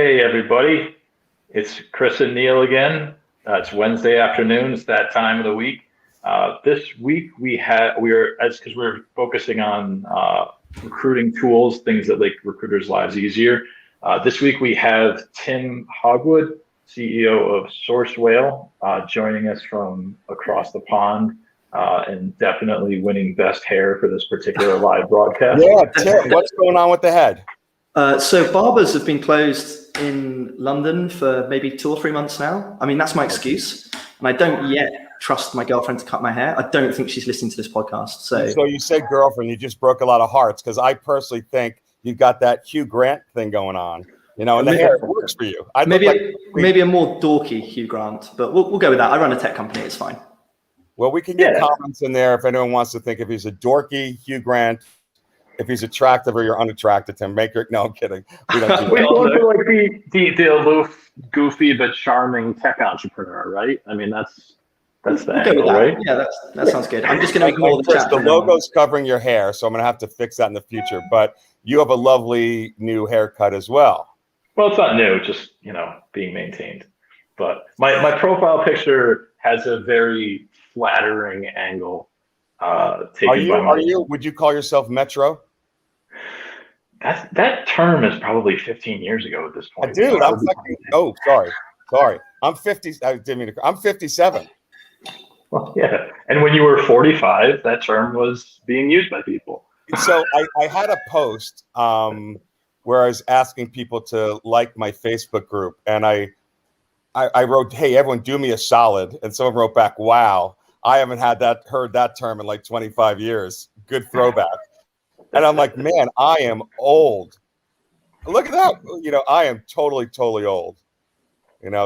Hey everybody, it's Chris and Neil again. It's Wednesday afternoon. It's that time of the week. This week because we're focusing on recruiting tools, things that make recruiters' lives easier. This week we have Tim Hogwood, CEO of Sourcewhale, joining us from across the pond, and definitely winning best hair for this particular live broadcast. Yeah, Tim, what's going on with the head? So barbers have been closed in London for maybe 2 or 3 months now. I mean, that's my excuse. And I don't yet trust my girlfriend to cut my hair. I don't think she's listening to this podcast. So you said girlfriend, you just broke a lot of hearts, because I personally think you've got that Hugh Grant thing going on, and the hair works for you. Maybe a more dorky Hugh Grant, but we'll go with that. I run a tech company. It's fine. Well, we can get comments in there if anyone wants to think if he's a dorky Hugh Grant, if he's attractive or you're unattracted to him. No, I'm kidding. We don't do that. We also like the aloof, goofy but charming tech entrepreneur, right? I mean, that's the angle, right? Yeah, that sounds good. I'm just going to ignore the chat. The logo's covering your hair, so I'm going to have to fix that in the future. But you have a lovely new haircut as well. Well, it's not new, just being maintained. But my profile picture has a very flattering angle. Would you call yourself Metro? That term is probably 15 years ago at this point. Dude, sorry. I'm 50. I didn't mean to. I'm 57. Well, yeah. And when you were 45, that term was being used by people. So I had a post where I was asking people to like my Facebook group, and I wrote, "Hey, everyone, do me a solid," and someone wrote back, "Wow, I haven't heard that term in like 25 years. Good throwback." And I'm like, man, I am old. Look at that. I am totally, totally old.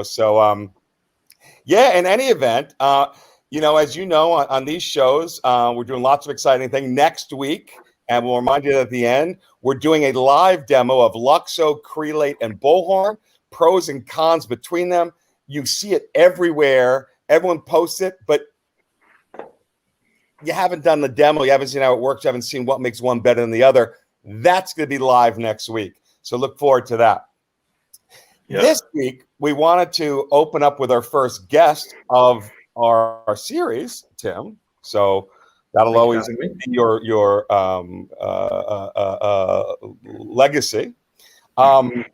So in any event, as you know, on these shows, we're doing lots of exciting things next week. And we'll remind you that at the end, we're doing a live demo of Luxo, Crelate, and Bullhorn, pros and cons between them. You see it everywhere. Everyone posts it, but you haven't done the demo, you haven't seen how it works, you haven't seen what makes one better than the other. That's going to be live next week. So look forward to that. Yep. This week, we wanted to open up with our first guest of our series, Tim. So that'll always be your legacy. We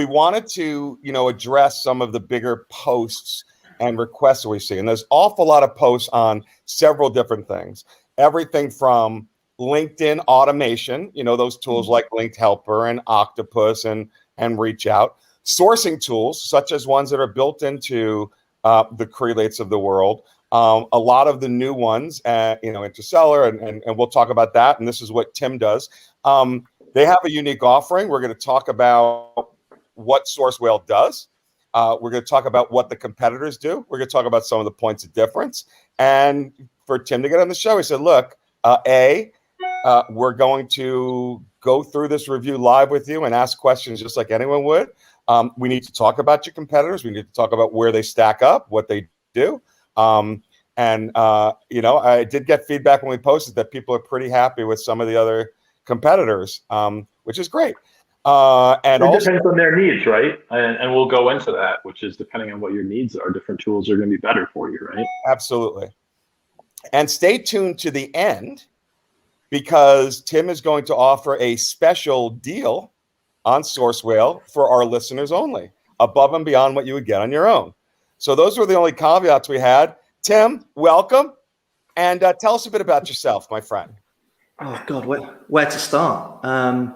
wanted to, address some of the bigger posts and requests that we see. And there's an awful lot of posts on several different things. Everything from LinkedIn automation, those tools like Linked Helper and Octopus and Reach Out. Sourcing tools, such as ones that are built into the Crelates of the world. A lot of the new ones, Interstellar, and we'll talk about that. And this is what Tim does. They have a unique offering. We're going to talk about what Sourcewhale does. We're going to talk about what the competitors do. We're going to talk about some of the points of difference. And for Tim to get on the show, he said, look, we're going to go through this review live with you and ask questions just like anyone would. We need to talk about your competitors. We need to talk about where they stack up, what they do. I did get feedback when we posted that people are pretty happy with some of the other competitors, which is great. And it also depends on their needs, right? And we'll go into that, which is depending on what your needs are, different tools are going to be better for you, right? Absolutely. And stay tuned to the end, because Tim is going to offer a special deal on Sourcewhale for our listeners only, above and beyond what you would get on your own. So those were the only caveats we had. Tim, welcome. And tell us a bit about yourself, my friend. Oh, God, where to start? Good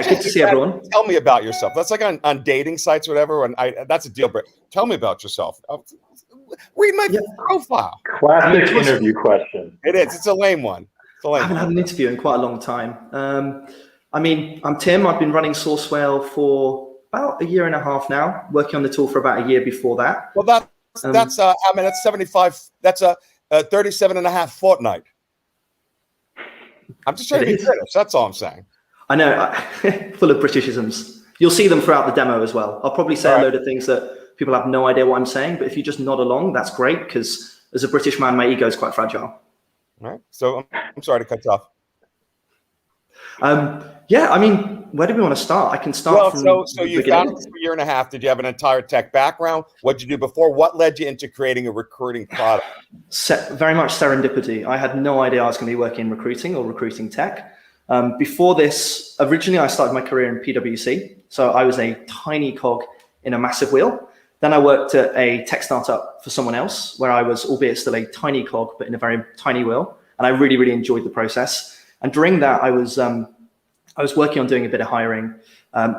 to see everyone. Tell me about yourself. That's like on dating sites or whatever. And that's a deal breaker. Tell me about yourself. Read my profile. Classic interview question. It is. It's a lame one. I haven't had an interview in quite a long time. I'm Tim. I've been running Sourcewhale for about 1.5 years now, working on the tool for about a year before that. Well, that's 75. That's a 37.5 fortnight. I'm just trying to be British. That's all I'm saying. I know, full of Britishisms. You'll see them throughout the demo as well. I'll probably say a load of things that people have no idea what I'm saying, but if you just nod along, that's great, because as a British man, my ego is quite fragile. All right. So I'm sorry to cut you off. Yeah, I mean, where do we want to start? I can start Well, from so the you beginning. founded this for a year and a half. Did you have an entire tech background? What did you do before? What led you into creating a recruiting product? Very much serendipity. I had no idea I was going to be working in recruiting or recruiting tech. Before this, originally I started my career in PwC. So I was a tiny cog in a massive wheel. Then I worked at a tech startup for someone else where I was, albeit still a tiny cog, but in a very tiny wheel. And I really, really enjoyed the process. And during that, I was working on doing a bit of hiring.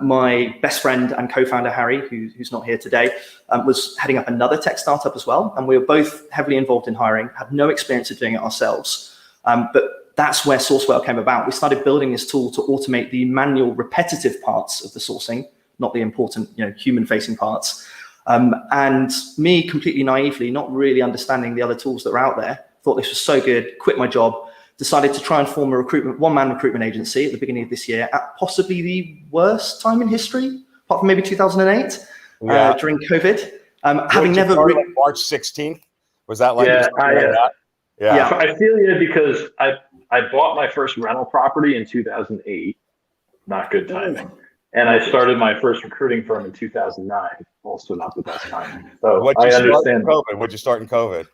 My best friend and co-founder, Harry, who's not here today, was heading up another tech startup as well. And we were both heavily involved in hiring, had no experience of doing it ourselves. But that's where Sourcewhale came about. We started building this tool to automate the manual, repetitive parts of the sourcing, not the important, human-facing parts. And me, completely naively, not really understanding the other tools that were out there, thought this was so good, quit my job, decided to try and form a one-man recruitment agency at the beginning of this year at possibly the worst time in history, apart from maybe 2008, during COVID. Having never like March 16th, was that like? Yeah, I feel you because I bought my first rental property in 2008, not good timing, and I started my first recruiting firm in 2009, also not the best timing. So I understand. What'd you start in COVID?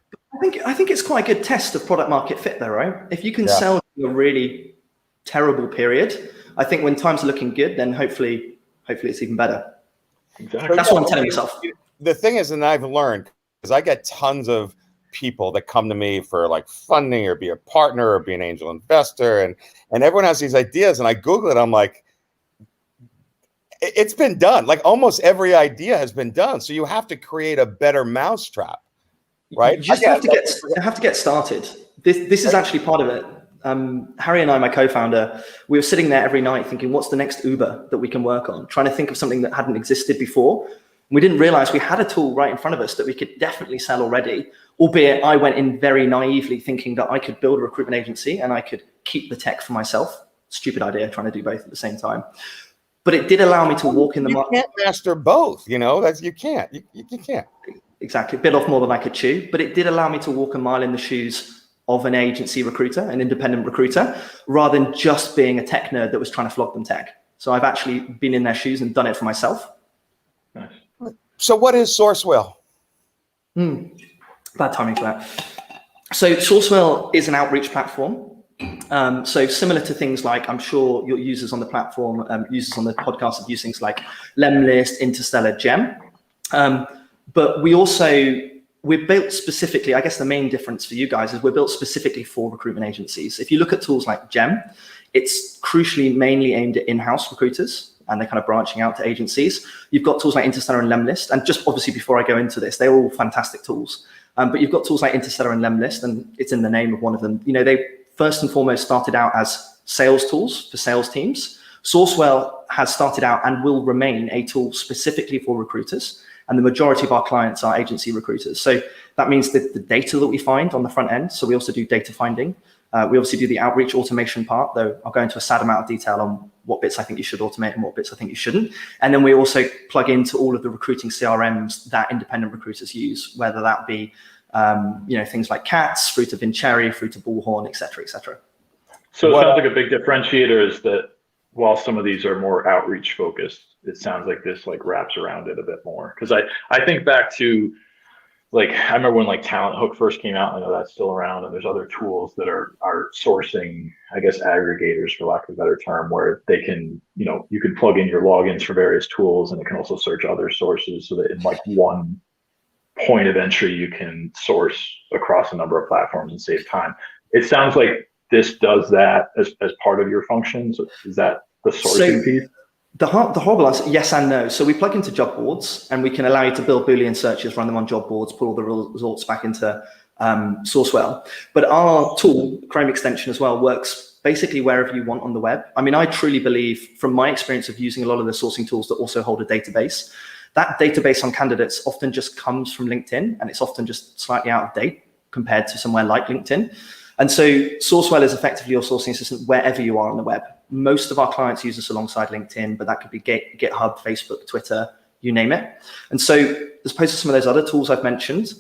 I think it's quite a good test of product market fit though, right? If you can sell in a really terrible period, I think when times are looking good, then hopefully it's even better. Exactly. That's what I'm telling myself. The thing is, and I've learned, because I get tons of people that come to me for like funding or be a partner or be an angel investor, and everyone has these ideas, and I Google it, I'm like, it's been done. Like almost every idea has been done. So you have to create a better mousetrap. Right. You just have to get started. This is actually part of it. Harry and I, my co-founder, we were sitting there every night thinking, what's the next Uber that we can work on? Trying to think of something that hadn't existed before. We didn't realize we had a tool right in front of us that we could definitely sell already, albeit I went in very naively thinking that I could build a recruitment agency and I could keep the tech for myself. Stupid idea, trying to do both at the same time. But it did allow me to walk in the market. You can't master both, that's you can't. You can't. Exactly, bit off more than I could chew, but it did allow me to walk a mile in the shoes of an agency recruiter, an independent recruiter, rather than just being a tech nerd that was trying to flog them tech. So I've actually been in their shoes and done it for myself. Nice. So what is Sourcewhale? Bad timing for that. So Sourcewhale is an outreach platform. So similar to things like, I'm sure your users on the platform, users on the podcast have used things like Lemlist, Interstellar, Gem. But we're built specifically, I guess the main difference for you guys is we're built specifically for recruitment agencies. If you look at tools like Gem, it's crucially mainly aimed at in-house recruiters and they're kind of branching out to agencies. You've got tools like Interstellar and Lemlist. And just obviously before I go into this, they're all fantastic tools. But you've got tools like Interstellar and Lemlist, and it's in the name of one of them. They first and foremost started out as sales tools for sales teams. Sourcewhale has started out and will remain a tool specifically for recruiters. And the majority of our clients are agency recruiters. So that means that the data that we find on the front end, so we also do data finding. We obviously do the outreach automation part, though I'll go into a sad amount of detail on what bits I think you should automate and what bits I think you shouldn't. And then we also plug into all of the recruiting CRMs that independent recruiters use, whether that be things like Cats, through to Vincherry, through to Bullhorn, et cetera, et cetera. So it sounds like a big differentiator is that while some of these are more outreach focused, it sounds like this wraps around it a bit more. Because I think back to I remember when Talent Hook first came out. I know that's still around, and there's other tools that are sourcing, I guess, aggregators for lack of a better term, where they can, you can plug in your logins for various tools, and it can also search other sources so that in one point of entry you can source across a number of platforms and save time. It sounds like this does that as part of your functions. Is that the sourcing piece? The horrible answer, yes and no. So we plug into job boards and we can allow you to build Boolean searches, run them on job boards, pull all the results back into Sourcewhale. But our tool, Chrome extension as well, works basically wherever you want on the web. I mean, I truly believe from my experience of using a lot of the sourcing tools that also hold a database, that database on candidates often just comes from LinkedIn and it's often just slightly out of date compared to somewhere like LinkedIn. And so Sourcewhale is effectively your sourcing assistant wherever you are on the web. Most of our clients use us alongside LinkedIn, but that could be GitHub, Facebook, Twitter, you name it. And so as opposed to some of those other tools I've mentioned,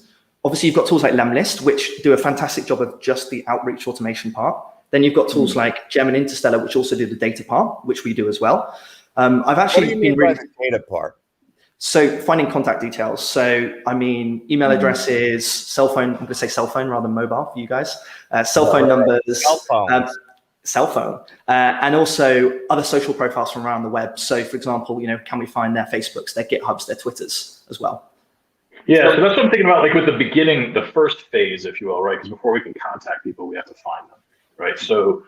obviously you've got tools like Lemlist, which do a fantastic job of just the outreach automation part. Then you've got tools like Gem and Interstellar, which also do the data part, which we do as well. I've actually What do you mean by the data part? So finding contact details. So, I mean, email addresses, cell phone, I'm going to say cell phone rather than mobile for you guys, cell phone numbers, cell phone, and also other social profiles from around the web. So for example, can we find their Facebooks, their GitHubs, their Twitters as well? Yeah, so that's what I'm thinking about, like with the beginning, the first phase, if you will, right? Because before we can contact people, we have to find them, right? So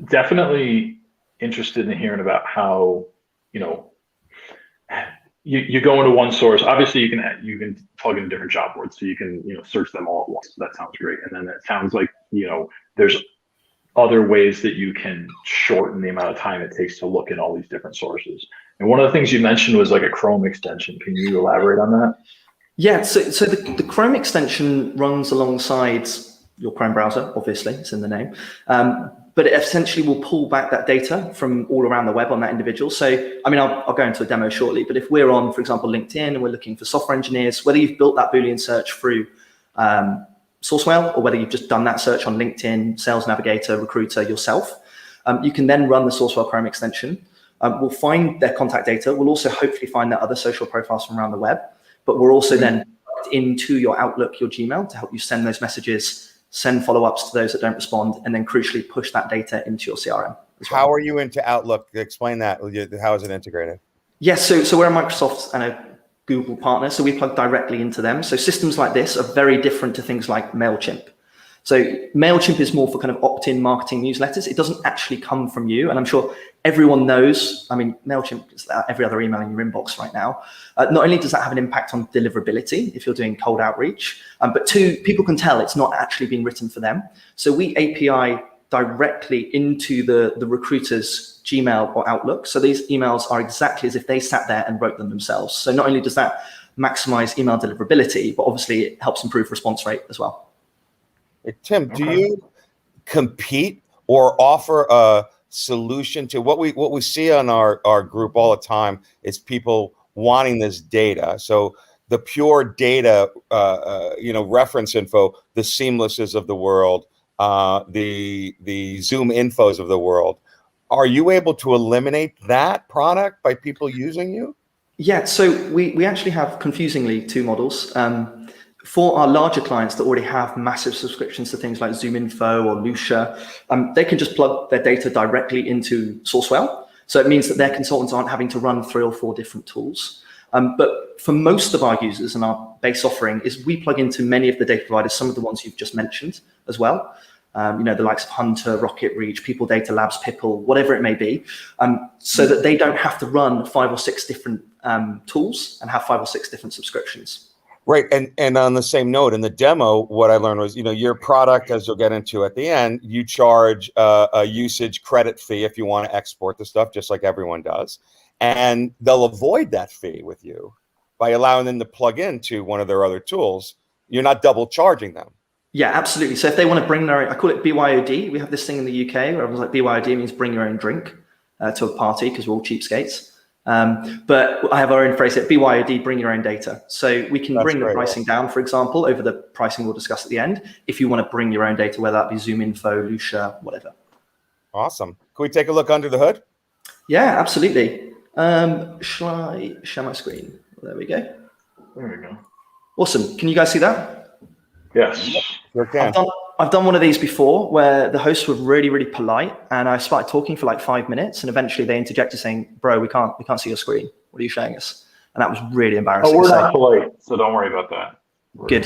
definitely interested in hearing about how, you go into one source. Obviously, you can plug in different job boards, so you can search them all at once. That sounds great. And then it sounds like there's other ways that you can shorten the amount of time it takes to look at all these different sources. And one of the things you mentioned was like a Chrome extension. Can you elaborate on that? Yeah. So the Chrome extension runs alongside your Chrome browser. Obviously, it's in the name. But it essentially will pull back that data from all around the web on that individual. So, I mean, I'll go into a demo shortly, but if we're on, for example, LinkedIn and we're looking for software engineers, whether you've built that Boolean search through Sourcewhale or whether you've just done that search on LinkedIn, Sales Navigator, Recruiter yourself, you can then run the Sourcewhale Chrome extension. We'll find their contact data. We'll also hopefully find their other social profiles from around the web, but we're also then into your Outlook, your Gmail to help you send those messages, send follow-ups to those that don't respond, and then crucially push that data into your CRM as well. How are you into Outlook? Explain that. How is it integrated? Yes, so we're a Microsoft and a Google partner, so we plug directly into them. So systems like this are very different to things like MailChimp. So MailChimp is more for kind of opt-in marketing newsletters. It doesn't actually come from you. And I'm sure everyone knows, I mean, MailChimp is every other email in your inbox right now. Not only does that have an impact on deliverability if you're doing cold outreach, but two, people can tell it's not actually being written for them. So we API directly into the recruiter's Gmail or Outlook. So these emails are exactly as if they sat there and wrote them themselves. So not only does that maximize email deliverability, but obviously it helps improve response rate as well. Hey, Tim, do you compete or offer a solution to what we see on our group all the time is people wanting this data? So the pure data, reference info, the Seamlesses of the world, the Zoom infos of the world. Are you able to eliminate that product by people using you? Yeah, so we actually have confusingly two models. For our larger clients that already have massive subscriptions to things like Zoom Info or Lucia, they can just plug their data directly into Sourcewhale. So it means that their consultants aren't having to run 3 or 4 different tools. But for most of our users and our base offering is we plug into many of the data providers, some of the ones you've just mentioned as well. The likes of Hunter, Rocket Reach, People Data Labs, Pipple, whatever it may be, so that they don't have to run 5 or 6 different tools and have 5 or 6 different subscriptions. Right. And on the same note, in the demo, what I learned was, your product, as you'll get into at the end, you charge a usage credit fee if you want to export the stuff, just like everyone does. And they'll avoid that fee with you by allowing them to plug into one of their other tools. You're not double charging them. Yeah, absolutely. So if they want to bring their own, I call it BYOD. We have this thing in the UK where everyone's like, BYOD means bring your own drink to a party because we're all cheapskates. But I have our own phrase at BYOD, bring your own data. So we can bring the pricing down, for example, over the pricing we'll discuss at the end, if you want to bring your own data, whether that be Zoom Info, Lucia, whatever. Awesome. Can we take a look under the hood? Yeah, absolutely. Shall I share my screen? There we go. There we go. Awesome. Can you guys see that? Yes. Sure can. I've done one of these before where the hosts were really, really polite, and I started talking for like 5 minutes, and eventually they interjected saying, "Bro, we can't see your screen. What are you showing us?" And that was really embarrassing. Oh, we're not polite, so don't worry about that. Good.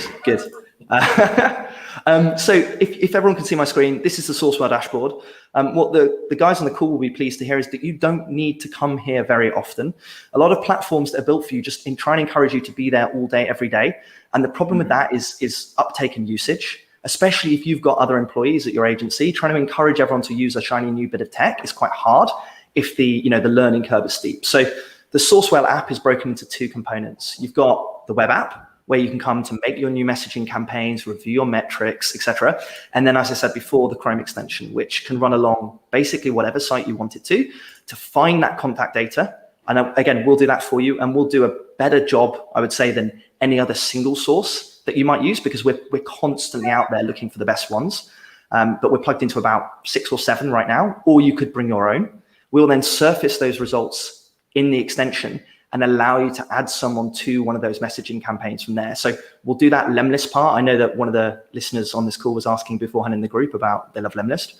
So if everyone can see my screen, this is the Sourcewhale dashboard. What the guys on the call will be pleased to hear is that you don't need to come here very often. A lot of platforms that are built for you just try and encourage you to be there all day, every day. And the problem with that is uptake and usage, especially if you've got other employees at your agency. Trying to encourage everyone to use a shiny new bit of tech is quite hard if the learning curve is steep. So the Sourcewhale app is broken into 2 components. You've got the web app, where you can come to make your new messaging campaigns, review your metrics, etc. And then, as I said before, the Chrome extension, which can run along basically whatever site you want it to find that contact data. And again, we'll do that for you, and we'll do a better job, I would say, than any other single source that you might use, because we're constantly out there looking for the best ones. but we're plugged into about 6 or 7 right now, or you could bring your own. We'll then surface those results in the extension and allow you to add someone to one of those messaging campaigns from there. So we'll do that lemlist part. I know that one of the listeners on this call was asking beforehand in the group about they love lemlist.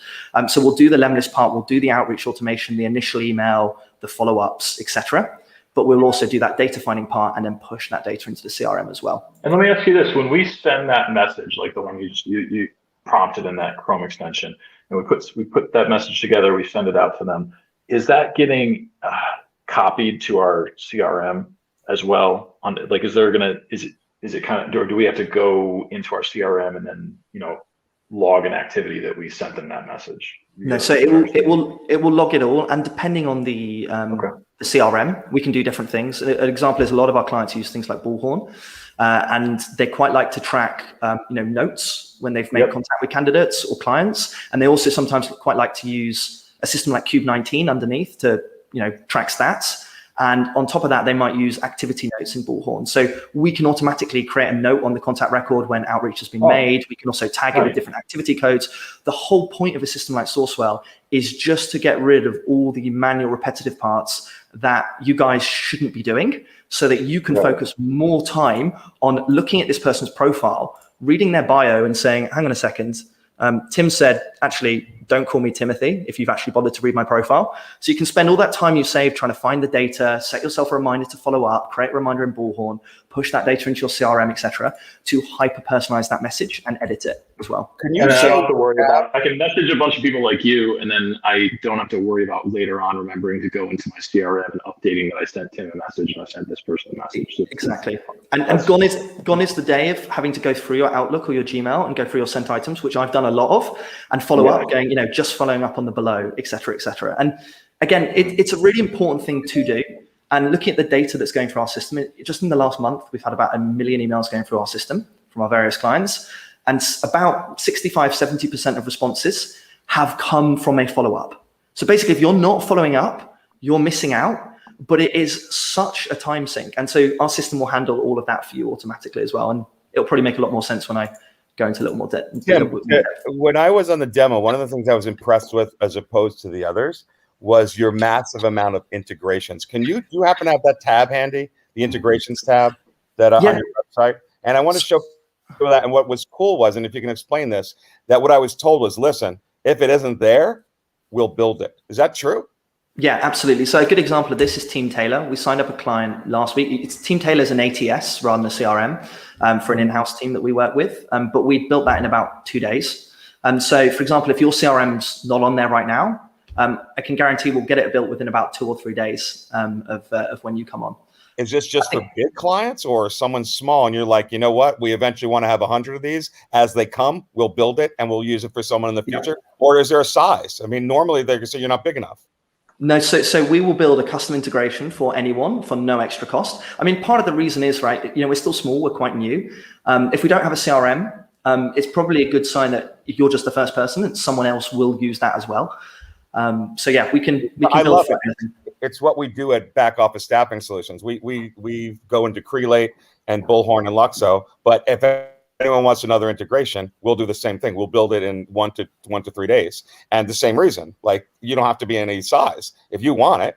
So we'll do the lemlist part. We'll do the outreach automation, the initial email, the follow-ups, etc. But we'll also do that data finding part and then push that data into the CRM as well. And let me ask you this: when we send that message, like the one you prompted in that Chrome extension, and we put that message together, we send it out to them. Is that getting copied to our CRM as well? Like, is it kind of, or do we have to go into our CRM and then log an activity that we sent them that message? No, so it will log it all, and depending on the CRM, we can do different things. An example is a lot of our clients use things like Bullhorn, and they quite like to track notes when they've made contact with candidates or clients, and they also sometimes quite like to use a system like Cube19 underneath to track stats. And on top of that, they might use activity notes in Bullhorn. So we can automatically create a note on the contact record when outreach has been made. We can also tag it with different activity codes. The whole point of a system like Sourcewhale is just to get rid of all the manual repetitive parts that you guys shouldn't be doing, so that you can focus more time on looking at this person's profile, reading their bio and saying, hang on a second, Tim said, actually, don't call me Timothy if you've actually bothered to read my profile. So you can spend all that time you've saved trying to find the data, set yourself a reminder to follow up, create a reminder in Bullhorn, push that data into your CRM, etc., to hyper-personalize that message and edit it as well. I don't have to worry about, I can message a bunch of people like you, and then I don't have to worry about later on remembering to go into my CRM and updating that I sent Tim a message and I sent this person a message. Exactly. And gone is the day of having to go through your Outlook or your Gmail and go through your sent items, which I've done a lot of, and follow up going, just following up on the below, etc., etc. And again, it's a really important thing to do. And looking at the data that's going through our system, just in the last month, we've had about 1 million emails going through our system from our various clients. And about 65-70% of responses have come from a follow-up. So basically, if you're not following up, you're missing out, but it is such a time sink. And so our system will handle all of that for you automatically as well. And it'll probably make a lot more sense when I go into a little more depth. When I was on the demo, one of the things I was impressed with as opposed to the others was your massive amount of integrations. Do you happen to have that tab handy, the integrations tab that on your website? And I want to show that. And what was cool was, and if you can explain this, that what I was told was, listen, if it isn't there, we'll build it. Is that true? Yeah, absolutely. So a good example of this is Team Taylor. We signed up a client last week. Team Taylor is an ATS rather than a CRM for an in-house team that we work with. But we built that in about 2 days. And so, for example, if your CRM's not on there right now, I can guarantee we'll get it built within about 2 or 3 days of when you come on. Is this just for big clients, or someone small and you're like, you know what, we eventually want to have 100 of these as they come, we'll build it and we'll use it for someone in the future? Or is there a size? I mean, normally they can say you're not big enough. No, so we will build a custom integration for anyone for no extra cost. I mean, part of the reason is, right, we're still small, we're quite new. If we don't have a CRM, it's probably a good sign that you're just the first person and someone else will use that as well. So yeah, we can build for anything. It's what we do at Back Office Staffing Solutions. We go into Crelate and Bullhorn and Luxo, but if anyone wants another integration, we'll do the same thing. We'll build it in 1 to 3 days. And the same reason, like, you don't have to be any size. If you want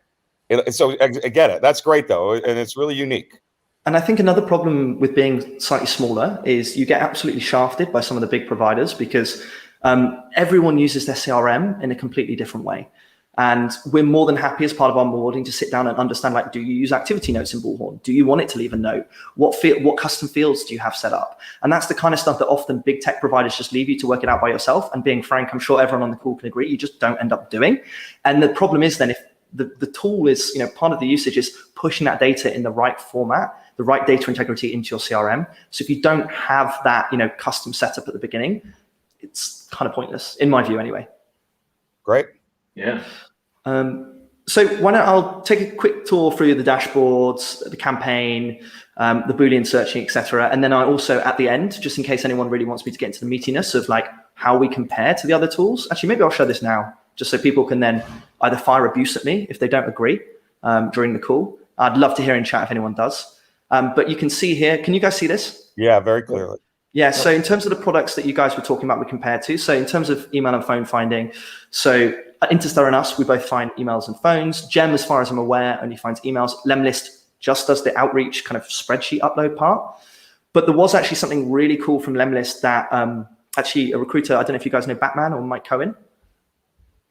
it, so I get it. That's great though, and it's really unique. And I think another problem with being slightly smaller is you get absolutely shafted by some of the big providers because everyone uses their CRM in a completely different way. And we're more than happy as part of our onboarding to sit down and understand, like, do you use activity notes in Bullhorn? Do you want it to leave a note? What custom fields do you have set up? And that's the kind of stuff that often big tech providers just leave you to work it out by yourself. And being frank, I'm sure everyone on the call can agree, you just don't end up doing. And the problem is then if the tool is, part of the usage is pushing that data in the right format, the right data integrity into your CRM. So if you don't have that, custom setup at the beginning, it's kind of pointless, in my view anyway. Great. Yeah. So why don't I'll take a quick tour through the dashboards, the campaign, the Boolean searching, etc. And then I also at the end, just in case anyone really wants me to get into the meatiness of like how we compare to the other tools. Actually, maybe I'll show this now, just so people can then either fire abuse at me if they don't agree during the call. I'd love to hear in chat if anyone does. But you can see here, can you guys see this? Yeah, very clearly. Yeah, so in terms of the products that you guys were talking about, we compared to, so in terms of email and phone finding, so Interstellar and us, we both find emails and phones. Gem, as far as I'm aware, only finds emails. Lemlist just does the outreach kind of spreadsheet upload part. But there was actually something really cool from Lemlist that actually a recruiter, I don't know if you guys know Batman or Mike Cohen.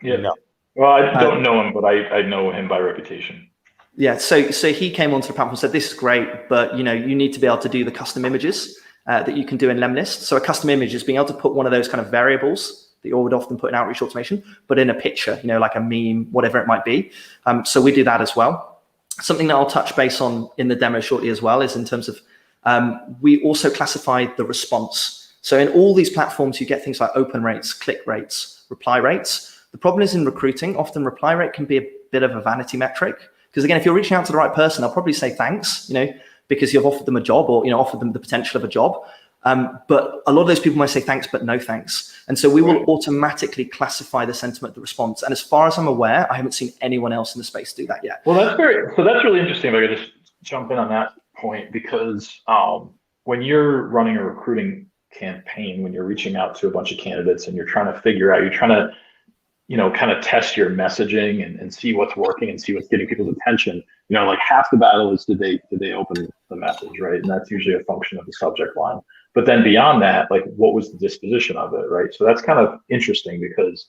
Yeah. No. Well, I don't know him, but I know him by reputation. Yeah, so he came onto the platform and said, this is great, but you need to be able to do the custom images that you can do in Lemlist. So a custom image is being able to put one of those kind of variables that you would often put in outreach automation, but in a picture, like a meme, whatever it might be. So we do that as well. Something that I'll touch base on in the demo shortly as well is in terms of, we also classify the response. So in all these platforms, you get things like open rates, click rates, reply rates. The problem is in recruiting, often reply rate can be a bit of a vanity metric. Because again, if you're reaching out to the right person, they'll probably say thanks, because you've offered them a job or, offered them the potential of a job. But a lot of those people might say thanks, but no thanks. And so we will automatically classify the sentiment, the response. And as far as I'm aware, I haven't seen anyone else in the space do that yet. Well, that's really interesting. If I could just jump in on that point, because when you're running a recruiting campaign, when you're reaching out to a bunch of candidates and you're trying to kind of test your messaging and see what's working and see what's getting people's attention. Like half the battle is did they open the message, right? And that's usually a function of the subject line. But then beyond that, like what was the disposition of it, right? So that's kind of interesting because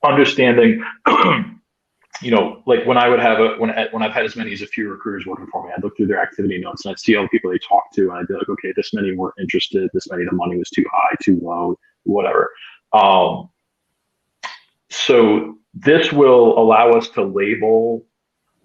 understanding, like when I would have when I've had as many as a few recruiters working for me, I'd look through their activity notes and I'd see all the people they talked to, and I'd be like, okay, this many weren't interested, this many the money was too high, too low, whatever. So this will allow us to label,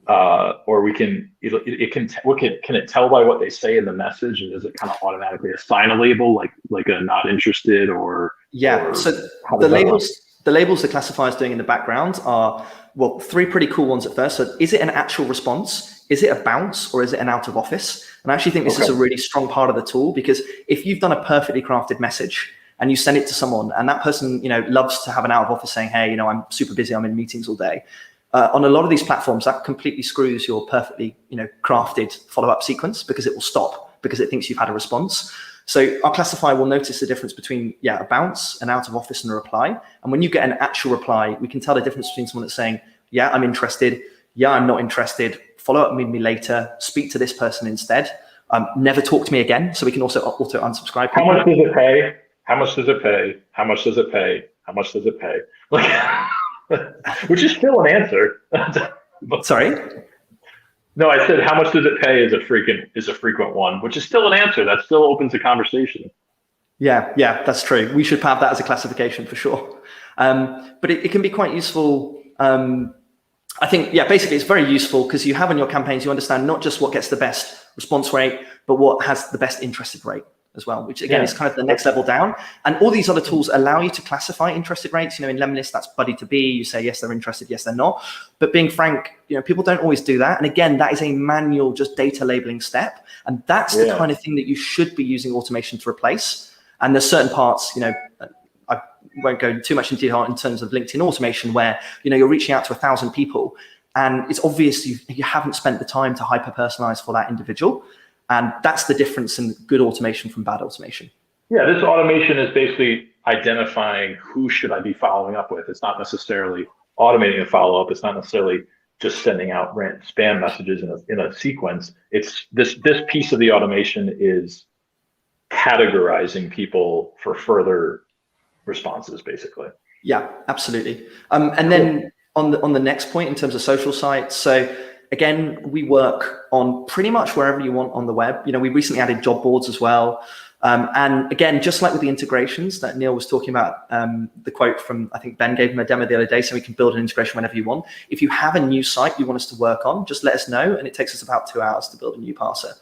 or can it tell by what they say in the message, and does it kind of automatically assign a label like a not interested or? Yeah. Or so the labels the classifier is doing in the background are, well, three pretty cool ones at first. So is it an actual response? Is it a bounce, or is it an out of office? And I actually think this is a really strong part of the tool, because if you've done a perfectly crafted message and you send it to someone and that person, loves to have an out of office saying, hey, I'm super busy, I'm in meetings all day. On a lot of these platforms, that completely screws your perfectly, crafted follow-up sequence, because it will stop because it thinks you've had a response. So our classifier will notice the difference between, a bounce, an out of office, and a reply. And when you get an actual reply, we can tell the difference between someone that's saying, yeah, I'm interested. Yeah, I'm not interested. Follow up with me later. Speak to this person instead. Never talk to me again. So we can also auto unsubscribe people. How much does it pay? How much does it pay? How much does it pay? How much does it pay? Which is still an answer. Sorry? No, I said how much does it pay is a frequent one, which is still an answer. That still opens a conversation. Yeah, that's true. We should have that as a classification for sure. But it can be quite useful. I think, basically it's very useful because you have in your campaigns, you understand not just what gets the best response rate, but what has the best interested rate as well, which again is kind of the next level down. And all these other tools allow you to classify interested rates. In Lemlist, that's buddy to be. You say, yes, they're interested. Yes, they're not. But being frank, people don't always do that. And again, that is a manual, just data labeling step. And that's the kind of thing that you should be using automation to replace. And there's certain parts, I won't go too much into detail in terms of LinkedIn automation where, you're reaching out to 1,000 people and it's obvious you haven't spent the time to hyper-personalize for that individual. And that's the difference in good automation from bad automation. Yeah, this automation is basically identifying who should I be following up with. It's not necessarily automating a follow-up. It's not necessarily just sending out spam messages in a sequence. It's this piece of the automation is categorizing people for further responses, basically. Yeah, absolutely. And then on the next point in terms of social sites, so again, we work on pretty much wherever you want on the web. We recently added job boards as well. And again, just like with the integrations that Neil was talking about, the quote from, I think Ben gave him a demo the other day, so we can build an integration whenever you want. If you have a new site you want us to work on, just let us know. And it takes us about 2 hours to build a new parser.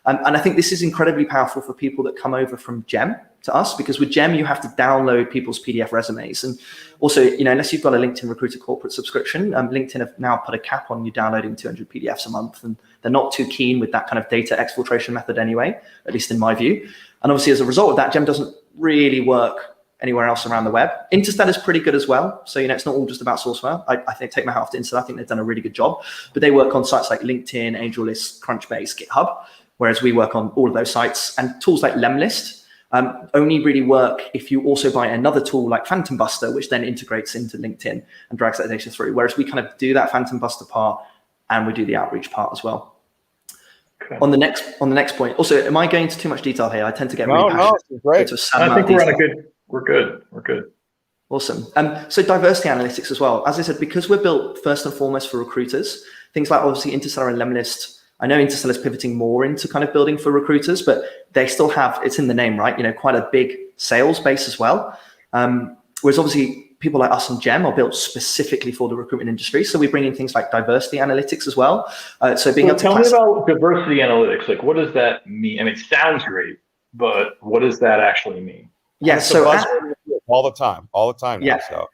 And I think this is incredibly powerful for people that come over from Gem to us, because with Gem, you have to download people's PDF resumes. And also, unless you've got a LinkedIn Recruiter corporate subscription, LinkedIn have now put a cap on you downloading 200 PDFs a month. And they're not too keen with that kind of data exfiltration method anyway, at least in my view. And obviously, as a result of that, Gem doesn't really work anywhere else around the web. Interstellar is pretty good as well. So, it's not all just about Sourcewhale. I think take my hat off to Interstellar. I think they've done a really good job. But they work on sites like LinkedIn, AngelList, Crunchbase, GitHub, whereas we work on all of those sites and tools like Lemlist. only really work if you also buy another tool like Phantom Buster, which then integrates into LinkedIn and drags that data through. Whereas we kind of do that Phantom Buster part and we do the outreach part as well. Okay. On the next point, also, am I going into too much detail here? I tend to get really passionate. No, great. I think we're good. Awesome. So diversity analytics as well. As I said, because we're built first and foremost for recruiters, things like obviously Interstellar and Lemlist. I know Interstellar is pivoting more into kind of building for recruiters, but they still have, it's in the name, right? Quite a big sales base as well. Whereas obviously people like us and Gem are built specifically for the recruitment industry. So we bring in things like diversity analytics as well. So being able to tell me about diversity analytics. Like, what does that mean? I mean, it sounds great, but what does that actually mean? Yeah, so all the time now, yeah, so.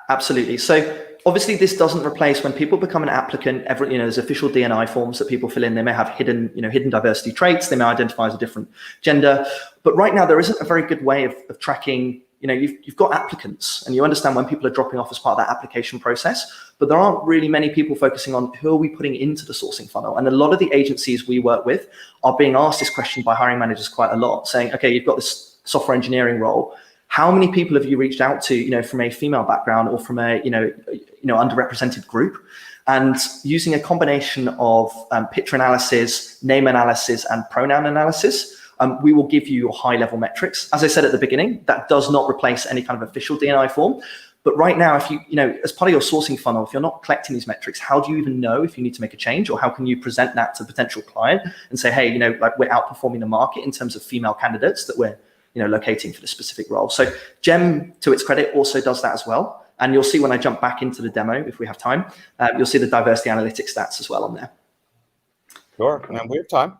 Absolutely. So obviously this doesn't replace when people become an applicant. There's official D&I forms that people fill in. They may have hidden diversity traits. They may identify as a different gender. But right now there isn't a very good way of tracking. You've got applicants, and you understand when people are dropping off as part of that application process, but there aren't really many people focusing on who are we putting into the sourcing funnel. And a lot of the agencies we work with are being asked this question by hiring managers quite a lot, saying, okay, you've got this software engineering role. How many people have you reached out to, from a female background or from a, underrepresented group? And using a combination of picture analysis, name analysis, and pronoun analysis, we will give you your high-level metrics. As I said at the beginning, that does not replace any kind of official D&I form. But right now, if you as part of your sourcing funnel, if you're not collecting these metrics, how do you even know if you need to make a change, or how can you present that to a potential client and say, hey, we're outperforming the market in terms of female candidates that we're locating for the specific role. So Gem, to its credit, also does that as well. And you'll see when I jump back into the demo, if we have time, you'll see the diversity analytics stats as well on there. Sure, and we have time.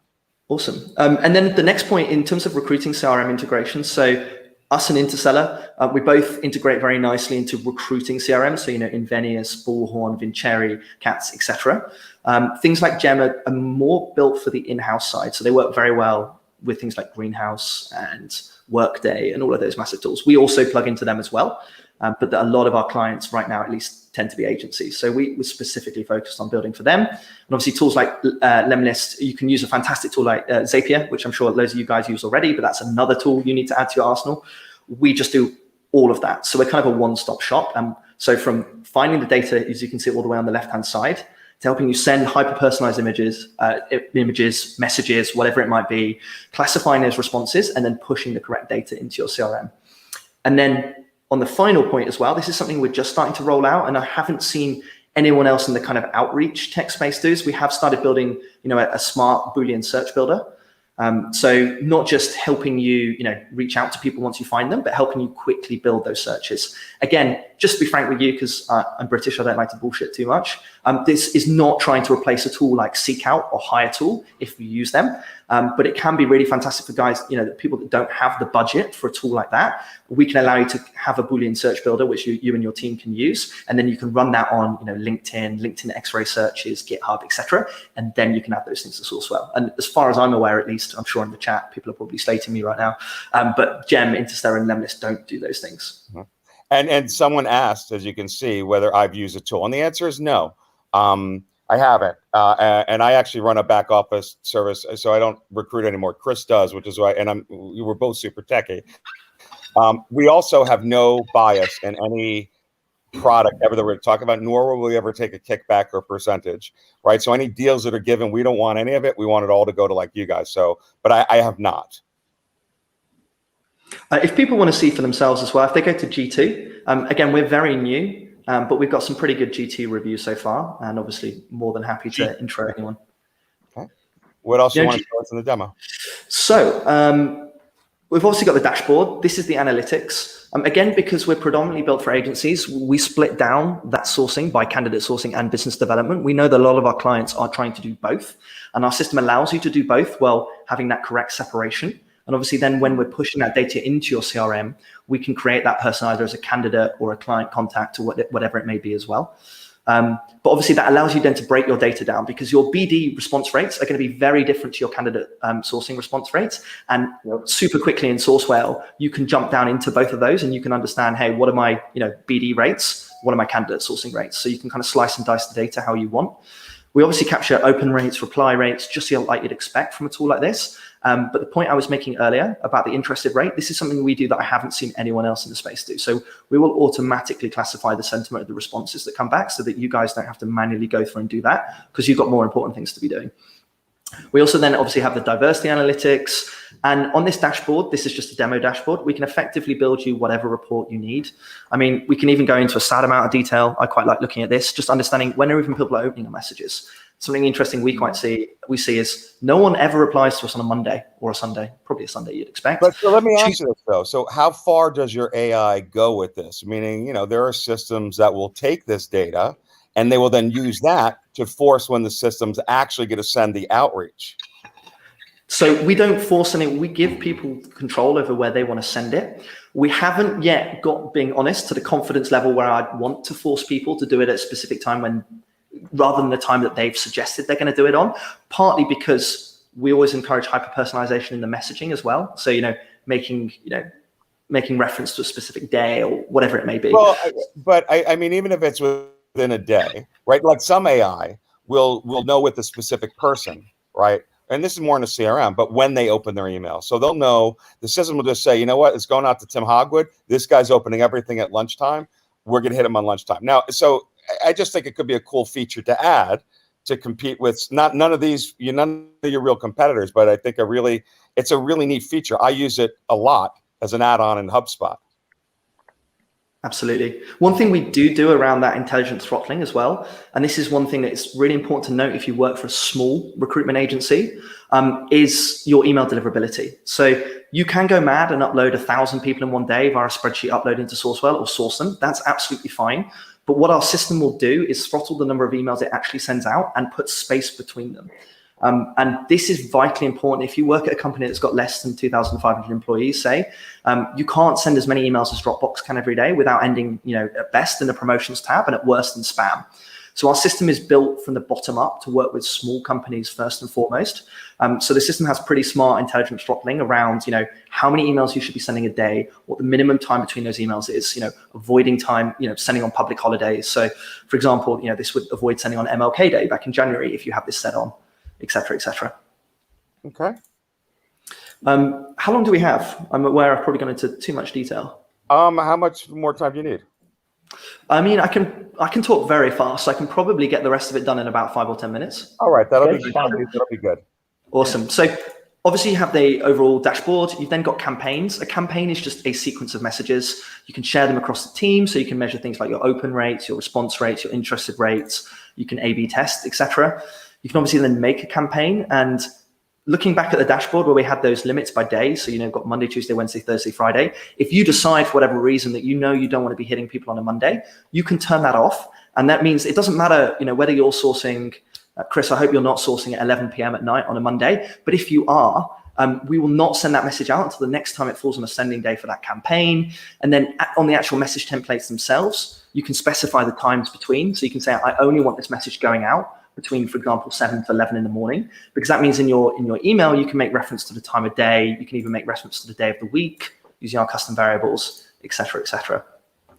Awesome. And then the next point in terms of recruiting CRM integration. So us and Interstellar, we both integrate very nicely into recruiting CRM. So, Invenius, Bullhorn, Vincere, Cats, etc. Things like Gem are more built for the in-house side. So they work very well with things like Greenhouse and Workday and all of those massive tools. We also plug into them as well. But a lot of our clients right now, at least, tend to be agencies. So we're specifically focused on building for them. And obviously tools like Lemlist, you can use a fantastic tool like Zapier, which I'm sure loads of you guys use already, but that's another tool you need to add to your arsenal. We just do all of that. So we're kind of a one-stop shop. So from finding the data, as you can see all the way on the left-hand side, to helping you send hyper-personalized images, messages, whatever it might be, classifying those responses, and then pushing the correct data into your CRM. And then on the final point as well, this is something we're just starting to roll out, and I haven't seen anyone else in the kind of outreach tech space do. We have started building, a smart Boolean search builder. So not just helping you, reach out to people once you find them, but helping you quickly build those searches. Again, just to be frank with you, because I'm British, I don't like to bullshit too much. This is not trying to replace a tool like Seekout or HireTool if you use them. But it can be really fantastic for guys, people that don't have the budget for a tool like that. We can allow you to have a Boolean search builder, which you and your team can use. And then you can run that on, LinkedIn X-ray searches, GitHub, etc. And then you can add those things to Sourcewhale. And as far as I'm aware, at least, I'm sure in the chat, people are probably slating me right now. But Gem, Interstellar, and Lemlist don't do those things. Mm-hmm. And someone asked, as you can see, whether I've used a tool. And the answer is no. I haven't. And I actually run a back office service, so I don't recruit anymore. Chris does, which is why, and we're both super techy. We also have no bias in any product ever that we're talking about, nor will we ever take a kickback or percentage, right? So any deals that are given, we don't want any of it. We want it all to go to like you guys. So, but I have not. If people want to see for themselves as well, if they go to G2, again, we're very new, but we've got some pretty good G2 reviews so far, and obviously more than happy to intro anyone. Okay. What else do you want to show us in the demo? So we've obviously got the dashboard. This is the analytics. Again, because we're predominantly built for agencies, we split down that sourcing by candidate sourcing and business development. We know that a lot of our clients are trying to do both, and our system allows you to do both while having that correct separation. And obviously then when we're pushing that data into your CRM, we can create that person either as a candidate or a client contact or whatever it may be as well. But obviously that allows you then to break your data down, because your BD response rates are going to be very different to your candidate sourcing response rates. And super quickly in Sourcewhale, you can jump down into both of those and you can understand, hey, what are my BD rates? What are my candidate sourcing rates? So you can kind of slice and dice the data how you want. We obviously capture open rates, reply rates, just like you'd expect from a tool like this. But the point I was making earlier about the interested rate, this is something we do that I haven't seen anyone else in the space do. So we will automatically classify the sentiment of the responses that come back so that you guys don't have to manually go through and do that, because you've got more important things to be doing. We also then obviously have the diversity analytics. And on this dashboard, this is just a demo dashboard. We can effectively build you whatever report you need. I mean, we can even go into a sad amount of detail. I quite like looking at this, just understanding when are even people are opening our messages. Something interesting we see is no one ever replies to us on a Monday or a Sunday, probably a Sunday you'd expect. But so let me ask you this though. So how far does your AI go with this? Meaning, you know, there are systems that will take this data and they will then use that to force when the system's actually going to send the outreach. So we don't force anything. We give people control over where they want to send it. We haven't yet got, being honest, to the confidence level where I'd want to force people to do it at a specific time when, rather than the time that they've suggested they're going to do it on, partly because we always encourage hyper-personalization in the messaging as well. So, making reference to a specific day or whatever it may be. Well, but I mean, even if it's within a day, right? Like some AI will know with the specific person, right? And this is more in the CRM, but when they open their email. So they'll know, the system will just say, you know what, it's going out to Tim Hogwood. This guy's opening everything at lunchtime. We're going to hit him on lunchtime. Now, so I just think it could be a cool feature to add to compete with none of your real competitors, but I think it's a really neat feature. I use it a lot as an add-on in HubSpot. Absolutely. One thing we do around that intelligent throttling as well, and this is one thing that's really important to note if you work for a small recruitment agency, is your email deliverability. So you can go mad and upload 1,000 people in one day via a spreadsheet upload into Sourcewhale or source them. That's absolutely fine. But what our system will do is throttle the number of emails it actually sends out and put space between them. And this is vitally important. If you work at a company that's got less than 2,500 employees, say, you can't send as many emails as Dropbox can every day without ending, at best in the promotions tab and at worst in spam. So our system is built from the bottom up to work with small companies first and foremost. So the system has pretty smart intelligent throttling around, how many emails you should be sending a day, what the minimum time between those emails is, avoiding time, sending on public holidays. So for example, this would avoid sending on MLK Day back in January if you have this set on, et cetera, et cetera. Okay. How long do we have? I'm aware I've probably gone into too much detail. How much more time do you need? I mean, I can talk very fast. I can probably get the rest of it done in about 5 or 10 minutes. All right, that'll be good. Awesome. So obviously you have the overall dashboard. You've then got campaigns. A campaign is just a sequence of messages. You can share them across the team, so you can measure things like your open rates, your response rates, your interested rates. You can A/B test, etc. You can obviously then make a campaign, and looking back at the dashboard where we had those limits by day, so got Monday, Tuesday, Wednesday, Thursday, Friday. If you decide for whatever reason that you don't want to be hitting people on a Monday, you can turn that off. And that means it doesn't matter, whether you're sourcing, Chris, I hope you're not sourcing at 11 p.m. at night on a Monday, but if you are, we will not send that message out until the next time it falls on a sending day for that campaign. And then on the actual message templates themselves, you can specify the times between. So you can say, I only want this message going out between, for example, 7 to 11 in the morning, because that means in your email, you can make reference to the time of day. You can even make reference to the day of the week using our custom variables, et cetera, et cetera.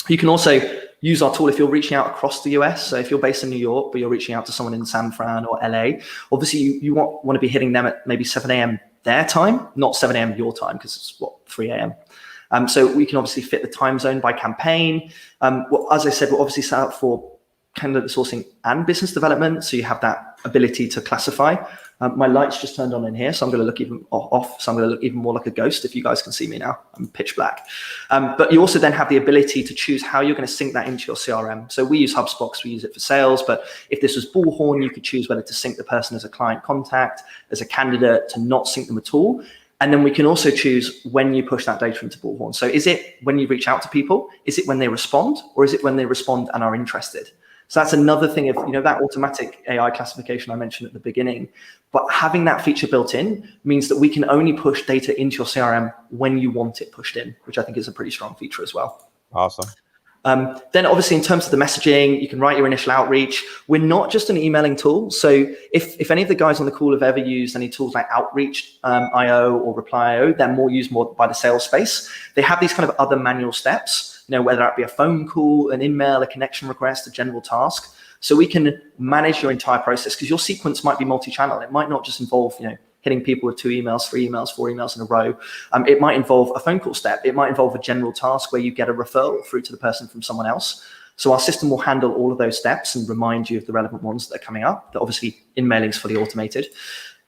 You can also use our tool if you're reaching out across the US. So if you're based in New York, but you're reaching out to someone in San Fran or LA, obviously you want to be hitting them at maybe 7 a.m. their time, not 7 a.m. your time, because it's 3 a.m. So we can obviously fit the time zone by campaign. As I said, we're obviously set up for candidate sourcing and business development, so you have that ability to classify. My lights just turned on in here, so I'm going to look even off, so I'm going to look even more like a ghost if you guys can see me now. I'm pitch black. But you also then have the ability to choose how you're going to sync that into your CRM. So we use HubSpot, we use it for sales, but if this was Bullhorn, you could choose whether to sync the person as a client contact, as a candidate, to not sync them at all. And then we can also choose when you push that data into Bullhorn. So is it when you reach out to people? Is it when they respond? Or is it when they respond and are interested? So that's another thing of, that automatic AI classification I mentioned at the beginning. But having that feature built in means that we can only push data into your CRM when you want it pushed in, which I think is a pretty strong feature as well. Awesome. Then obviously in terms of the messaging, you can write your initial outreach. We're not just an emailing tool. So if any of the guys on the call have ever used any tools like Outreach.io or Reply.io, they're more used by the sales space. They have these kind of other manual steps, whether that be a phone call, an email, a connection request, a general task. So we can manage your entire process, because your sequence might be multi-channel. It might not just involve, hitting people with 2 emails, 3 emails, 4 emails in a row. It might involve a phone call step. It might involve a general task where you get a referral through to the person from someone else. So our system will handle all of those steps and remind you of the relevant ones that are coming up. That obviously InMailing is fully automated.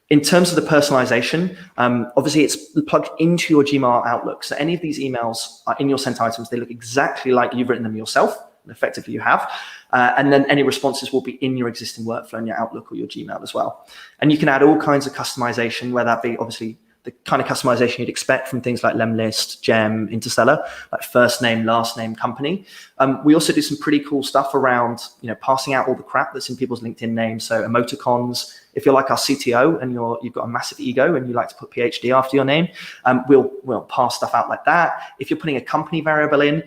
In terms of the personalization, obviously it's plugged into your Gmail Outlook. So any of these emails are in your sent items. They look exactly like you've written them yourself. Effectively you have. And then any responses will be in your existing workflow in your Outlook or your Gmail as well. And you can add all kinds of customization, whether that be obviously the kind of customization you'd expect from things like Lemlist, Gem, Interstellar, like first name, last name, company. We also do some pretty cool stuff around, passing out all the crap that's in people's LinkedIn names. So emoticons. If you're like our CTO and you've got a massive ego and you like to put PhD after your name, we'll pass stuff out like that. If you're putting a company variable in,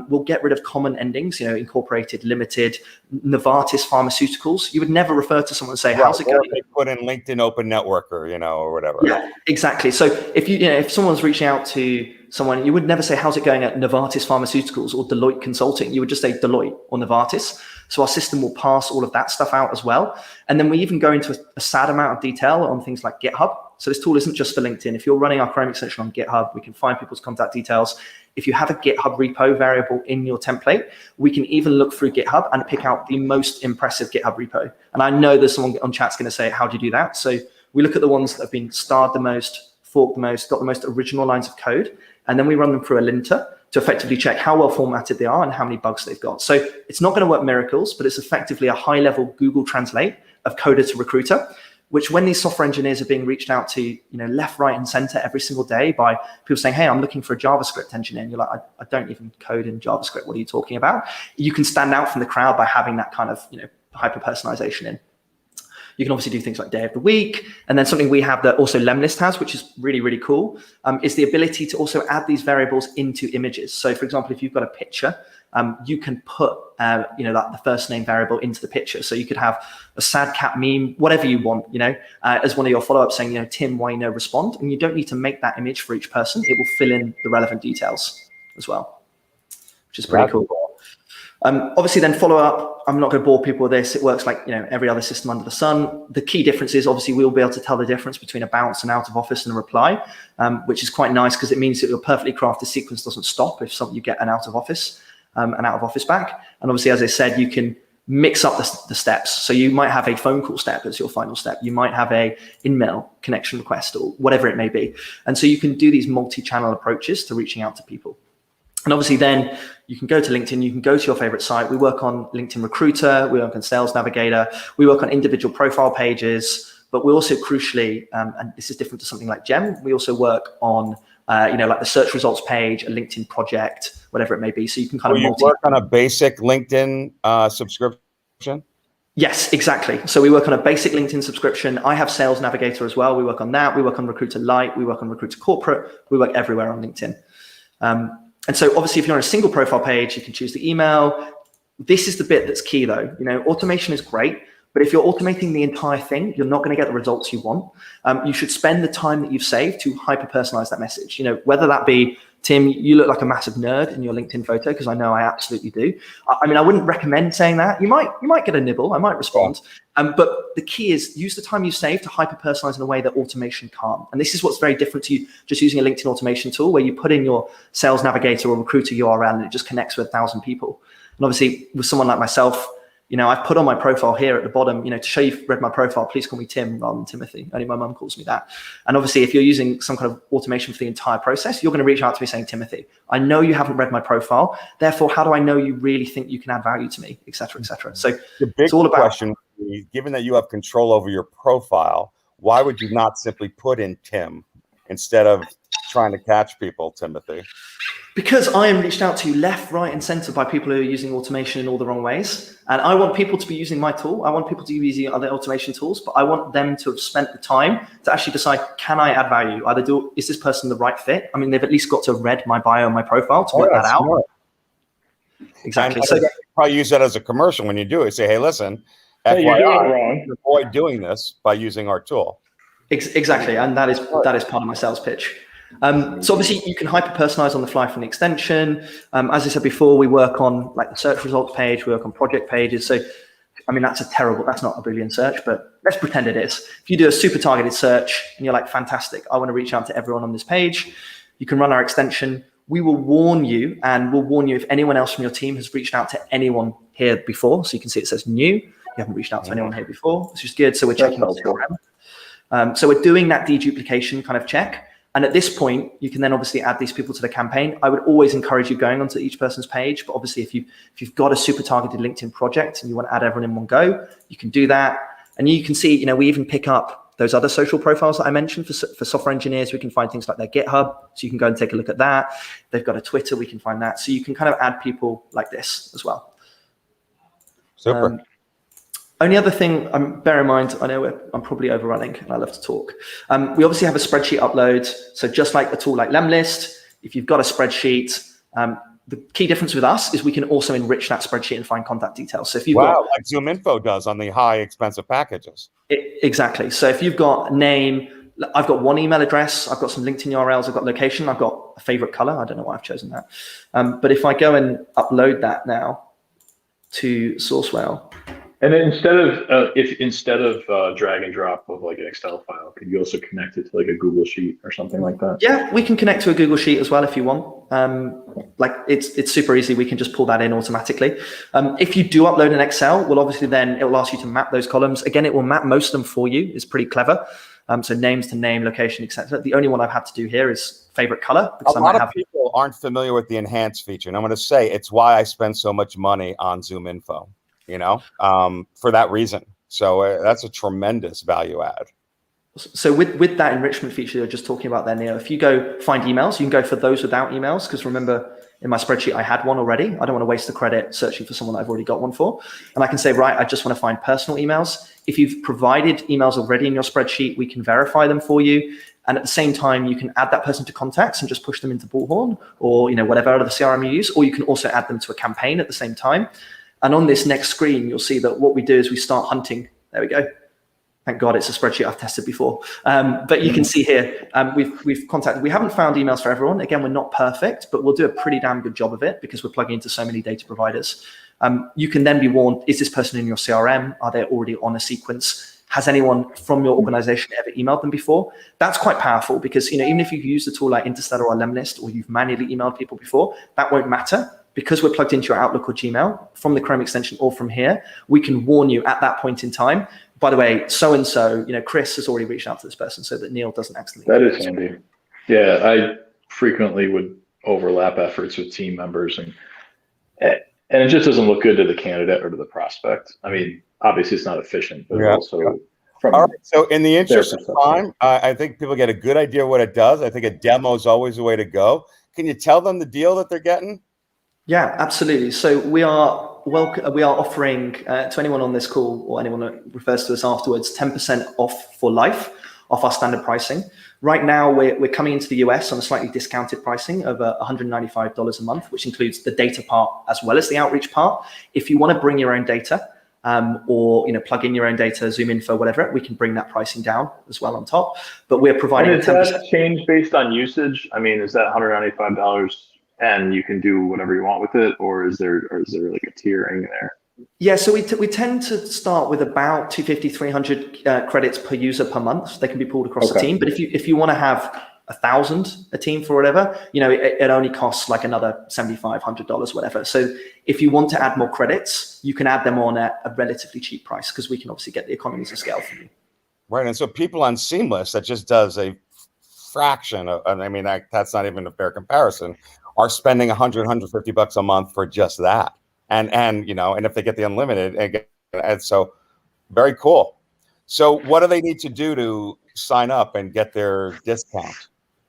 we'll get rid of common endings, incorporated, limited, Novartis Pharmaceuticals. You would never refer to someone and say, how's it going? They put in LinkedIn Open Networker, or whatever. Yeah, exactly. So if someone's reaching out to someone, you would never say, how's it going at Novartis Pharmaceuticals or Deloitte Consulting? You would just say Deloitte or Novartis. So our system will pass all of that stuff out as well. And then we even go into a sad amount of detail on things like GitHub. So this tool isn't just for LinkedIn. If you're running our Chrome extension on GitHub, we can find people's contact details. If you have a GitHub repo variable in your template, we can even look through GitHub and pick out the most impressive GitHub repo. And I know there's someone on chat's going to say, how do you do that? So we look at the ones that have been starred the most, forked the most, got the most original lines of code, and then we run them through a linter to effectively check how well formatted they are and how many bugs they've got. So it's not going to work miracles, but it's effectively a high-level Google Translate of coder to recruiter, which when these software engineers are being reached out to, left, right, and center every single day by people saying, hey, I'm looking for a JavaScript engineer. And you're like, I don't even code in JavaScript. What are you talking about? You can stand out from the crowd by having that kind of, hyper-personalization in. You can obviously do things like day of the week. And then something we have that also Lemlist has, which is really, really cool, is the ability to also add these variables into images. So for example, if you've got a picture, you can put, the first name variable into the picture. So you could have a sad cat meme, whatever you want, as one of your follow-ups saying, Tim, why no respond? And you don't need to make that image for each person. It will fill in the relevant details as well, which is pretty cool. Obviously then follow up, I'm not going to bore people with this. It works like, every other system under the sun. The key difference is obviously we'll be able to tell the difference between a bounce and out of office and a reply, which is quite nice because it means that your perfectly crafted sequence doesn't stop if you get an out of office back. And obviously, as I said, you can mix up the steps. So you might have a phone call step as your final step. You might have a in-mail connection request or whatever it may be. And so you can do these multi-channel approaches to reaching out to people. And obviously then you can go to LinkedIn, you can go to your favorite site. We work on LinkedIn Recruiter, we work on Sales Navigator, we work on individual profile pages, but we also crucially, and this is different to something like Gem, we also work on, like the search results page, a LinkedIn project, whatever it may be. So you can kind of work on a basic LinkedIn subscription? Yes, exactly. So we work on a basic LinkedIn subscription. I have Sales Navigator as well. We work on that. We work on Recruiter Lite. We work on Recruiter Corporate. We work everywhere on LinkedIn. And so obviously if you're on a single profile page, you can choose the email. This is the bit that's key though. Automation is great, but if you're automating the entire thing, you're not going to get the results you want. You should spend the time that you've saved to hyper-personalize that message. Whether that be, Tim, you look like a massive nerd in your LinkedIn photo, because I know I absolutely do. I mean, I wouldn't recommend saying that. You might get a nibble. I might respond. But the key is use the time you save to hyper-personalize in a way that automation can't. And this is what's very different to you just using a LinkedIn automation tool where you put in your Sales Navigator or Recruiter URL and it just connects with 1,000 people. And obviously with someone like myself, I've put on my profile here at the bottom, to show you've read my profile, please call me Tim rather than Timothy. Only my mum calls me that. And obviously, if you're using some kind of automation for the entire process, you're going to reach out to me saying, Timothy, I know you haven't read my profile. Therefore, how do I know you really think you can add value to me, et cetera, et cetera. So it's all about question, given that you have control over your profile, why would you not simply put in Tim instead of trying to catch people, Timothy? Because I am reached out to left, right, and center by people who are using automation in all the wrong ways. And I want people to be using my tool. I want people to be using other automation tools, but I want them to have spent the time to actually decide, can I add value? Is this person the right fit? I mean, they've at least got to have read my bio and my profile to work that out. Smart. Exactly. So you probably use that as a commercial when you do it. Say, hey, listen, FYI, avoid doing this by using our tool. Exactly. And that is part of my sales pitch. So obviously you can hyper-personalize on the fly from the extension. As I said before, we work on like the search results page, we work on project pages. So I mean, that's not a Boolean search, but let's pretend it is. If you do a super targeted search and you're like, fantastic, I want to reach out to everyone on this page, you can run our extension. We will warn you, and we'll warn you if anyone else from your team has reached out to anyone here before. So you can see it says new. You haven't reached out to anyone here before, which is good. So we're checking the CRM. So we're doing that deduplication kind of check. And at this point, you can then obviously add these people to the campaign. I would always encourage you going onto each person's page. But obviously, if you've got a super targeted LinkedIn project and you want to add everyone in one go, you can do that. And you can see, we even pick up those other social profiles that I mentioned for software engineers. We can find things like their GitHub. So you can go and take a look at that. They've got a Twitter. We can find that. So you can kind of add people like this as well. Super. Only other thing, bear in mind, I know I'm probably overrunning and I love to talk. We obviously have a spreadsheet upload. So just like a tool like Lemlist, if you've got a spreadsheet, the key difference with us is we can also enrich that spreadsheet and find contact details. So if you've got, like ZoomInfo does on the high expensive packages. Exactly. So if you've got name, I've got one email address, I've got some LinkedIn URLs, I've got location, I've got a favorite color. I don't know why I've chosen that. But if I go and upload that now to Sourcewhale. And then instead of drag and drop of like an Excel file, could you also connect it to like a Google Sheet or something like that? Yeah, we can connect to a Google Sheet as well if you want. Like it's super easy. We can just pull that in automatically. If you do upload an Excel, well, obviously then it will ask you to map those columns. Again, it will map most of them for you. It's pretty clever. So names to name, location, etc. The only one I've had to do here is favorite color. Because a lot of people aren't familiar with the enhance feature, and I'm going to say it's why I spend so much money on ZoomInfo. For that reason. So that's a tremendous value add. So with that enrichment feature you're just talking about there, Neil, if you go find emails, you can go for those without emails, because remember in my spreadsheet, I had one already. I don't want to waste the credit searching for someone that I've already got one for. And I can say, right, I just want to find personal emails. If you've provided emails already in your spreadsheet, we can verify them for you. And at the same time, you can add that person to contacts and just push them into Bullhorn or whatever other CRM you use, or you can also add them to a campaign at the same time. And on this next screen, you'll see that what we do is we start hunting. There we go. Thank God it's a spreadsheet I've tested before. But you can see here, we've contacted. We haven't found emails for everyone. Again, we're not perfect, but we'll do a pretty damn good job of it because we're plugging into so many data providers. You can then be warned, is this person in your CRM? Are they already on a sequence? Has anyone from your organization ever emailed them before? That's quite powerful because even if you've used a tool like Interstellar or Lemlist, or you've manually emailed people before, that won't matter. Because we're plugged into your Outlook or Gmail from the Chrome extension or from here, we can warn you at that point in time. By the way, so-and-so, Chris has already reached out to this person so that Neil doesn't accidentally. That is handy. Yeah, I frequently would overlap efforts with team members and it just doesn't look good to the candidate or to the prospect. I mean, obviously it's not efficient, but also from all right. So in the interest of time, I think people get a good idea what it does. I think a demo is always the way to go. Can you tell them the deal that they're getting? Yeah, absolutely. So we are offering to anyone on this call or anyone that refers to us afterwards, 10% off for life off our standard pricing. Right now, we're coming into the US on a slightly discounted pricing of $195 a month, which includes the data part as well as the outreach part. If you want to bring your own data or plug in your own data, ZoomInfo, whatever, we can bring that pricing down as well on top. But we're providing. And is that change based on usage? I mean, is that $195? And you can do whatever you want with it, or is there like a tiering there? Yeah, so we tend to start with about 250, 300 credits per user per month. They can be pulled across the team. But if you want to have 1,000 a team for whatever, it only costs like another $75, $100, whatever. So if you want to add more credits, you can add them on at a relatively cheap price because we can obviously get the economies of scale from you. Right, and so people on Seamless that just does a fraction of, I mean, that's not even a fair comparison, are spending $100, $150 a month for just that. And if they get the unlimited, and so very cool. So what do they need to do to sign up and get their discount?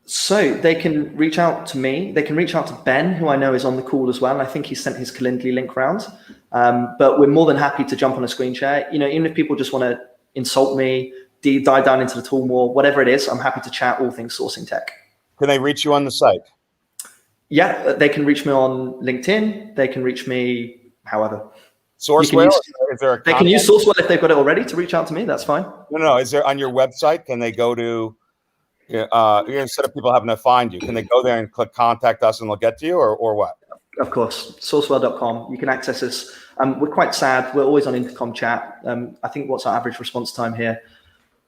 So they can reach out to me. They can reach out to Ben, who I know is on the call as well. I think he sent his Calendly link round. But we're more than happy to jump on a screen share. Even if people just want to insult me, dive down into the tool more, whatever it is, I'm happy to chat all things sourcing tech. Can they reach you on the site? Yeah, they can reach me on LinkedIn. They can reach me however. Sourcewhale? Is there a they can use Sourcewhale if they've got it already to reach out to me. That's fine. No. Is there on your website? Can they go to, instead of people having to find you, can they go there and click contact us and they'll get to you or what? Of course, sourcewhale.com. You can access us. We're quite sad. We're always on intercom chat. I think what's our average response time here?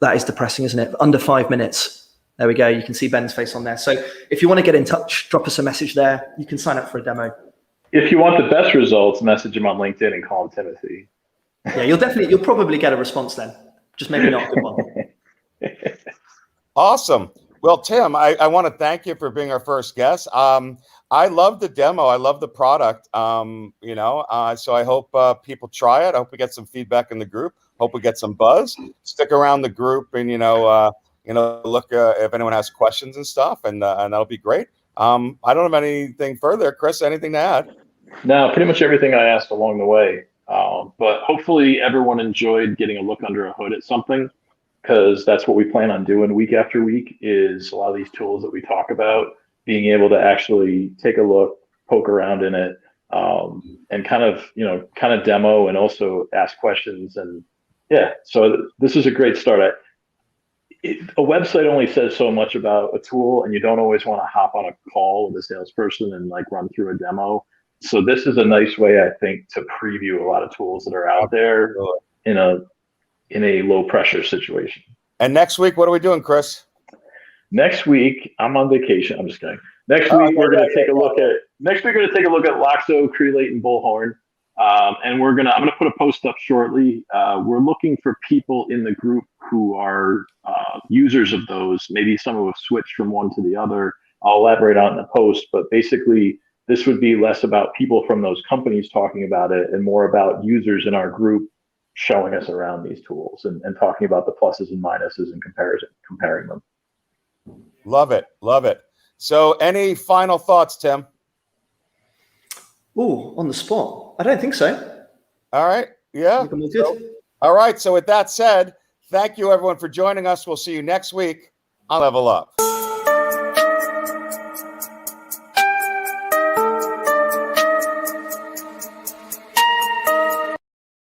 That is depressing, isn't it? Under 5 minutes. There we go. You can see Ben's face on there. So if you want to get in touch, drop us a message there. You can sign up for a demo. If you want the best results, message him on LinkedIn and call him Timothy. Yeah, you'll probably get a response then. Just maybe not a good one. Awesome. Well, Tim, I want to thank you for being our first guest. I love the demo. I love the product. So I hope people try it. I hope we get some feedback in the group. Hope we get some buzz. Stick around the group and look if anyone has questions and stuff, and that'll be great. I don't have anything further. Chris, anything to add? No, pretty much everything I asked along the way. But hopefully everyone enjoyed getting a look under a hood at something, because that's what we plan on doing week after week, is a lot of these tools that we talk about, being able to actually take a look, poke around in it, and kind of demo and also ask questions. And yeah, so this is a great start. A website only says so much about a tool, and you don't always want to hop on a call with a salesperson and like run through a demo. So this is a nice way, I think, to preview a lot of tools that are out there in a low pressure situation. And next week, what are we doing, Chris? Next week, I'm on vacation. I'm just kidding. Next week, we're going to take a look at Loxo, Crelate, and Bullhorn. And I'm going to put a post up shortly. We're looking for people in the group who are users of those. Maybe some who have switched from one to the other. I'll elaborate on the post, but basically this would be less about people from those companies talking about it and more about users in our group showing us around these tools and talking about the pluses and minuses and comparing them. Love it. Love it. So any final thoughts, Tim? Oh, on the spot? I don't think so. All right. Yeah. All right. So with that said, thank you everyone for joining us. We'll see you next week on Level Up.